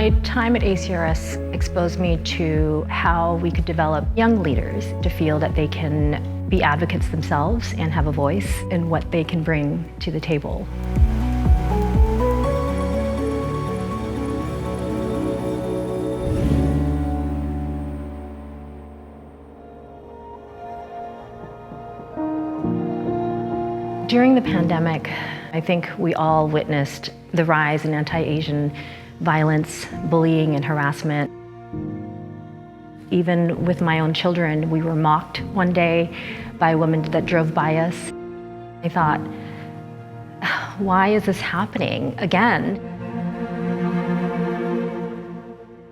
My time at ACRS exposed me to how we could develop young leaders to feel that they can be advocates themselves and have a voice in what they can bring to the table. During the pandemic, I think we all witnessed the rise in anti-Asian violence, bullying, and harassment. Even with my own children, we were mocked one day by a woman that drove by us. I thought, why is this happening again?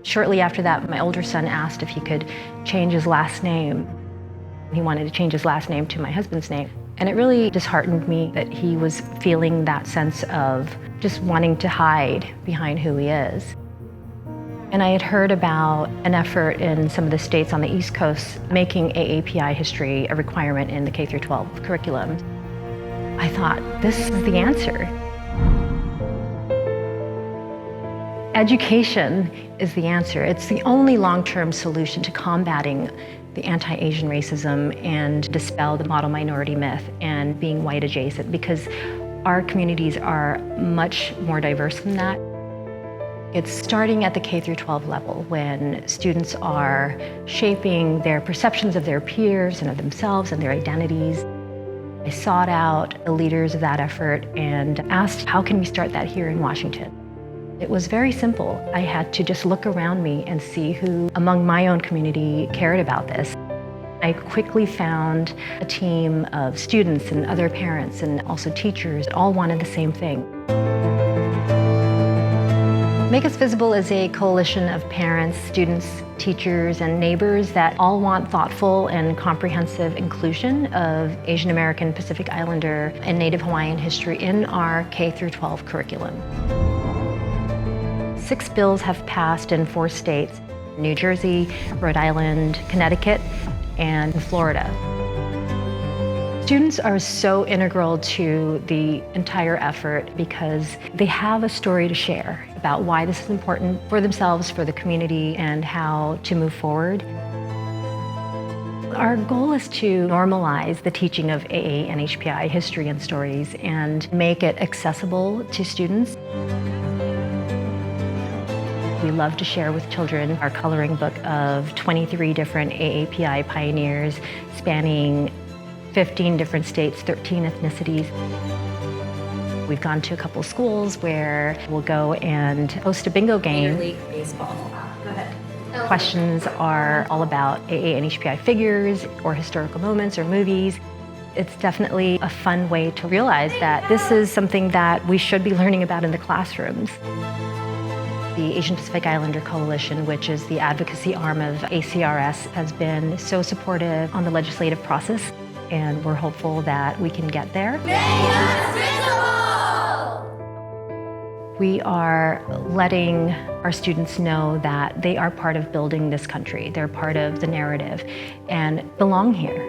Shortly after that, my older son asked if he could change his last name. He wanted to change his last name to my husband's name. And it really disheartened me that he was feeling that sense of just wanting to hide behind who he is. And I had heard about an effort in some of the states on the East Coast making AAPI history a requirement in the K-12 curriculum. I thought, this is the answer. Education is the answer. It's the only long-term solution to combating the anti-Asian racism and dispel the model minority myth and being white adjacent, because our communities are much more diverse than that. It's starting at the K-12 level when students are shaping their perceptions of their peers and of themselves and their identities. I sought out the leaders of that effort and asked, how can we start that here in Washington? It was very simple. I had to just look around me and see who among my own community cared about this. I quickly found a team of students and other parents and also teachers that all wanted the same thing. Make Us Visible is a coalition of parents, students, teachers, and neighbors that all want thoughtful and comprehensive inclusion of Asian American, Pacific Islander, and Native Hawaiian history in our K-12 curriculum. 6 bills have passed in 4 states: New Jersey, Rhode Island, Connecticut, and Florida. Students are so integral to the entire effort because they have a story to share about why this is important for themselves, for the community, and how to move forward. Our goal is to normalize the teaching of AA and HPI history and stories and make it accessible to students. We love to share with children our coloring book of 23 different AAPI pioneers spanning 15 different states, 13 ethnicities. We've gone to a couple schools where we'll go and host a bingo game. Major League Baseball. Go ahead. Questions are all about AA and HPI figures or historical moments or movies. It's definitely a fun way to realize that this is something that we should be learning about in the classrooms. The Asian Pacific Islander Coalition, which is the advocacy arm of ACRS, has been so supportive on the legislative process, and we're hopeful that we can get there. Make us visible! We are letting our students know that they are part of building this country. They're part of the narrative and belong here.